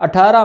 18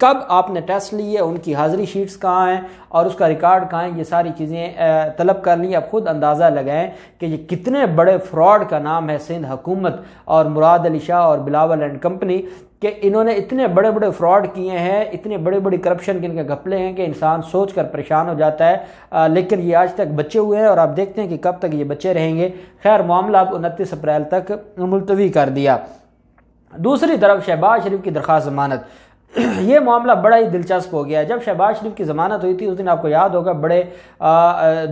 کب آپ نے ٹیسٹ لیے، ان کی حاضری شیٹس کہاں ہیں اور اس کا ریکارڈ کہاں ہے، یہ ساری چیزیں طلب کر لی. اب خود اندازہ لگائیں کہ یہ کتنے بڑے فراڈ کا نام ہے سندھ حکومت اور مراد علی شاہ اور بلاول اینڈ کمپنی، کہ انہوں نے اتنے بڑے بڑے فراڈ کیے ہیں، اتنے بڑے بڑے کرپشن کے ان کے گھپلے ہیں کہ انسان سوچ کر پریشان ہو جاتا ہے. لیکن یہ آج تک بچے ہوئے ہیں اور آپ دیکھتے ہیں کہ کب تک یہ بچے رہیں گے. خیر، معاملہ اب 29 اپریل تک ملتوی کر دیا. دوسری طرف شہباز شریف کی درخواست ضمانت، یہ معاملہ بڑا ہی دلچسپ ہو گیا. جب شہباز شریف کی ضمانت ہوئی تھی اس دن آپ کو یاد ہوگا بڑے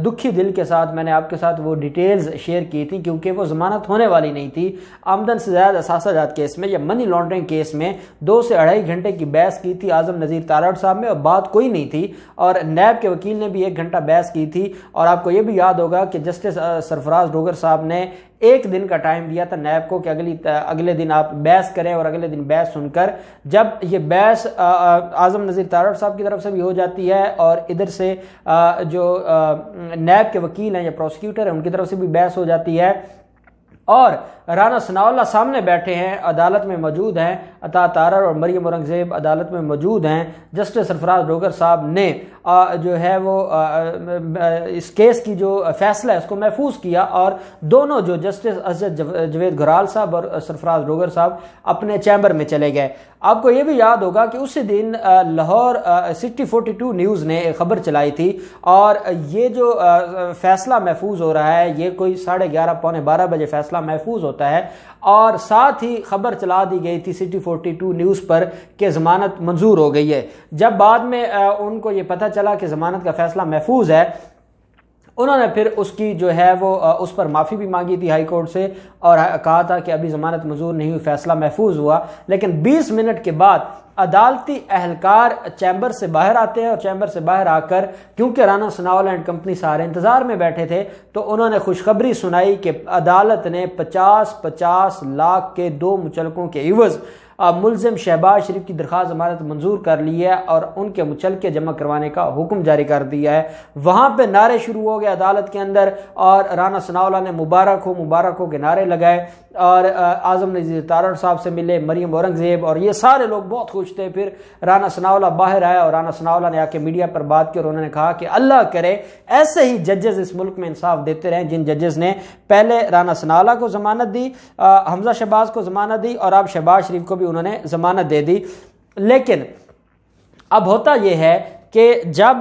دکھی دل کے ساتھ میں نے آپ کے ساتھ وہ ڈیٹیلز شیئر کی تھی، کیونکہ وہ ضمانت ہونے والی نہیں تھی. آمدن سے زائد اثاثہ جات کیس میں یا منی لانڈرنگ کیس میں 2 سے 2.5 گھنٹے کی بحث کی تھی اعظم نذیر تارڑ صاحب میں، اور بات کوئی نہیں تھی. اور نیب کے وکیل نے بھی 1 گھنٹہ بحث کی تھی. اور آپ کو یہ بھی یاد ہوگا کہ جسٹس سرفراز ڈوگر صاحب نے 1 دن کا ٹائم دیا تھا نیب کو کہ اگلے دن آپ بحث کریں، اور اگلے دن بحث سن کر جب یہ بحث اعظم نذیر تارڑ صاحب کی طرف سے بھی ہو جاتی ہے اور ادھر سے جو نیب کے وکیل ہیں یا پروسیکیوٹر ہیں ان کی طرف سے بھی بحث ہو جاتی ہے، اور رانا ثناءاللہ سامنے بیٹھے ہیں، عدالت میں موجود ہیں، عطا تارڑ اور مریم اورنگزیب عدالت میں موجود ہیں، جسٹس سرفراز ڈوگر صاحب نے جو ہے وہ اس کیس کی جو فیصلہ ہے اس کو محفوظ کیا، اور دونوں جو جسٹس اسجد جوید گھرال صاحب اور سرفراز ڈوگر صاحب اپنے چیمبر میں چلے گئے. آپ کو یہ بھی یاد ہوگا کہ اسی دن لاہور سٹی 42 نیوز نے ایک خبر چلائی تھی، اور یہ جو فیصلہ محفوظ ہو رہا ہے یہ کوئی 11:30 پونے 12 بجے فیصلہ محفوظ ہوتا ہے، اور ساتھ ہی خبر چلا دی گئی تھی سٹی 42 نیوز پر کہ ضمانت منظور ہو گئی ہے. جب بعد میں ان کو یہ پتہ چلا کہ ضمانت کا فیصلہ محفوظ ہے، انہوں نے پھر اس کی جو ہے وہ اس پر معافی بھی مانگی تھی ہائی کورٹ سے، اور کہا تھا کہ ابھی ضمانت منظور نہیں ہوئی، فیصلہ محفوظ ہوا. لیکن 20 منٹ کے بعد عدالتی اہلکار چیمبر سے باہر آتے ہیں، اور چیمبر سے باہر آ کر کیونکہ رانا ثناءاللہ اینڈ کمپنی سارے انتظار میں بیٹھے تھے تو انہوں نے خوشخبری سنائی کہ عدالت نے 50 لاکھ کے 2 مچلقوں کے عوض ملزم شہباز شریف کی درخواست ضمانت منظور کر لی ہے اور ان کے مچلقے جمع کروانے کا حکم جاری کر دیا ہے. وہاں پہ نعرے شروع ہو گئے عدالت کے اندر، اور رانا ثناءاللہ نے مبارک ہو کے نعرے لگائے، اور اعظم نذیر تارڑ صاحب سے ملے، مریم اورنگزیب، اور یہ سارے لوگ بہت خوش تھے. پھر رانا ثناءاللہ باہر آیا اور رانا ثناءاللہ نے آ کے میڈیا پر بات کی، اور انہوں نے کہا کہ اللہ کرے ایسے ہی ججز اس ملک میں انصاف دیتے رہیں، جن ججز نے پہلے رانا ثناءاللہ کو ضمانت دی، حمزہ شہباز کو ضمانت دی، اور اب شہباز شریف کو بھی انہوں نے ضمانت دے دی. لیکن اب ہوتا یہ ہے کہ جب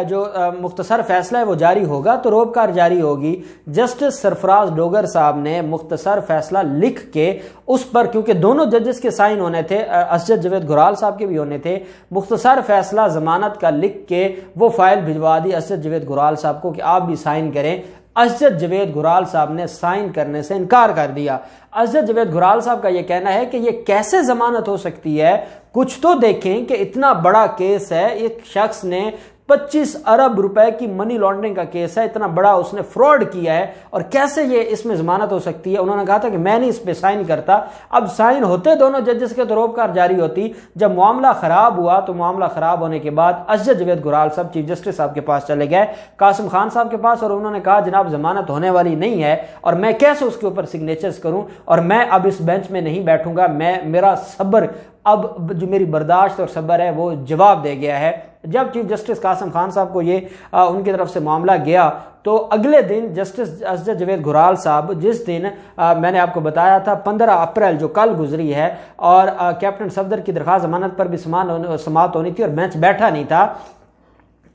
جو مختصر فیصلہ ہے وہ جاری ہوگا تو روبکار جاری ہوگی. جسٹس سرفراز ڈوگر صاحب نے مختصر فیصلہ لکھ کے اس پر، کیونکہ دونوں ججز کے سائن ہونے تھے، اسجد جوید گھرال صاحب کے بھی ہونے تھے، مختصر فیصلہ ضمانت کا لکھ کے وہ فائل بھجوا دی اسجد جوید گھرال صاحب کو کہ آپ بھی سائن کریں. اسجد جوید گھرال صاحب نے سائن کرنے سے انکار کر دیا. اسجد جوید گھرال صاحب کا یہ کہنا ہے کہ یہ کیسے ضمانت ہو سکتی ہے، کچھ تو دیکھیں کہ اتنا بڑا کیس ہے، ایک شخص نے 25 ارب روپے کی منی لانڈرنگ کا کیس ہے، اتنا بڑا اس نے فراڈ کیا ہے، اور کیسے یہ اس میں ضمانت ہو سکتی ہے. انہوں نے کہا تھا کہ میں نہیں اس پہ سائن کرتا. اب سائن ہوتے دونوں ججز کے تو روبکار جاری ہوتی. جب معاملہ خراب ہوا تو معاملہ خراب ہونے کے بعد اسجد جوید گھرال صاحب چیف جسٹس صاحب کے پاس چلے گئے، قاسم خان صاحب کے پاس، اور انہوں نے کہا جناب ضمانت ہونے والی نہیں ہے اور میں کیسے اس کے اوپر سگنیچرز کروں، اور میں اب اس بینچ میں نہیں بیٹھوں گا، میرا صبر، اب جو میری برداشت اور صبر ہے وہ جواب دے گیا ہے. جب چیف جسٹس قاسم خان صاحب کو یہ ان کی طرف سے معاملہ گیا تو اگلے دن جسٹس اسجد جوید گھرال صاحب، جس دن میں نے آپ کو بتایا تھا 15 اپریل جو کل گزری ہے، اور کیپٹن صفدر کی درخواست ضمانت پر بھی سماعت ہونی تھی اور بینچ بیٹھا نہیں تھا،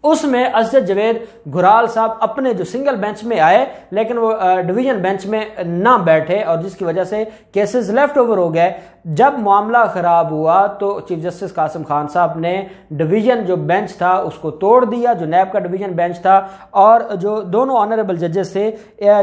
اس میں اسجد جوید گھرال صاحب اپنے جو سنگل بینچ میں آئے لیکن وہ ڈویژن بینچ میں نہ بیٹھے، اور جس کی وجہ سے کیسز لیفٹ اوور ہو گئے. جب معاملہ خراب ہوا تو چیف جسٹس قاسم خان صاحب نے ڈویژن جو بینچ تھا اس کو توڑ دیا، جو نیب کا ڈویژن بینچ تھا، اور جو دونوں آنریبل ججز تھے،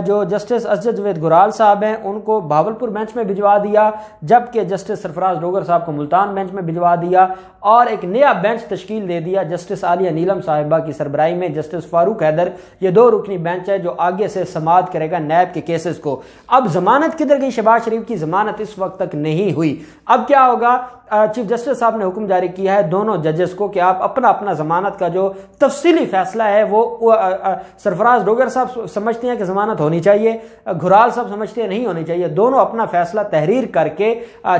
جو جسٹس اسجد جوید گھرال صاحب ہیں ان کو بھاولپور بینچ میں بھجوا دیا، جبکہ جسٹس سرفراز ڈوگر صاحب کو ملتان بینچ میں بھجوا دیا، اور ایک نیا بینچ تشکیل دے دیا جسٹس عالیہ نیلم صاحبہ کی سربراہی میں. جسٹس فاروق حیدر، یہ 2 رکنی بینچ ہے جو آگے سے سماعت کرے گا نیب کے کیسز کو. اب ضمانت کدھر گئی؟ شہباز شریف کی ضمانت اس وقت تک نہیں ہوئی. ہوئی۔ اب کیا ہوگا، چیف جسٹس صاحب نے حکم جاری کیا ہے دونوں ججز کو کہ آپ اپنا اپنا ضمانت کا جو تفصیلی فیصلہ ہے وہ سرفراز ڈوگر صاحب سمجھتے ہیں کہ ضمانت ہونی چاہیے، گھرال صاحب سمجھتے ہیں نہیں ہونی چاہیے، دونوں اپنا فیصلہ تحریر کر کے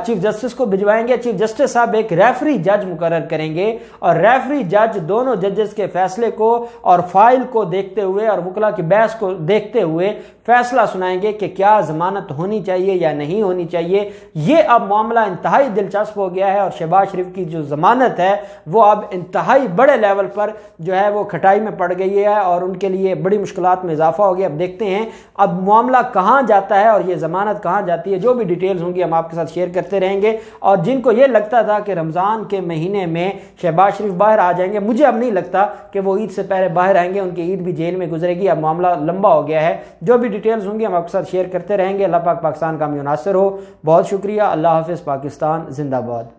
چیف جسٹس کو بھجوائیں گے۔ چیف جسٹس صاحب ایک ریفری جج مقرر کریں گے اور ریفری جج دونوں ججز کے فیصلے کو اور فائل کو دیکھتے ہوئے اور وکلا کی بحث کو دیکھتے ہوئے فیصلہ سنائیں گے کہ کیا ضمانت ہونی چاہیے یا نہیں ہونی چاہیے۔ یہ اب معاملہ انتہائی دلچسپ ہو گیا ہے اور شہباز شریف کی جو ضمانت ہے وہ اب انتہائی بڑے لیول پر جو ہے وہ کھٹائی میں پڑ گئی ہے اور ان کے لیے بڑی مشکلات میں اضافہ ہو گیا۔ اب دیکھتے ہیں اب معاملہ کہاں جاتا ہے اور یہ ضمانت کہاں جاتی ہے، جو بھی ڈیٹیلز ہوں گی ہم آپ کے ساتھ شیئر کرتے رہیں گے۔ اور جن کو یہ لگتا تھا کہ رمضان کے مہینے میں شہباز شریف باہر آ جائیں گے، مجھے اب نہیں لگتا کہ وہ عید سے پہلے باہر آئیں گے، ان کی عید بھی جیل میں گزرے گی۔ اب معاملہ لمبا ہو گیا ہے، جو بھی ڈیٹیلز ہوں گی ہم آپ کے ساتھ شیئر کرتے رہیں گے۔ اللہ پاک پاکستان کا مناصر ہو۔ بہت شکریہ۔ اللہ حافظ۔ پاکستان زندہ باد۔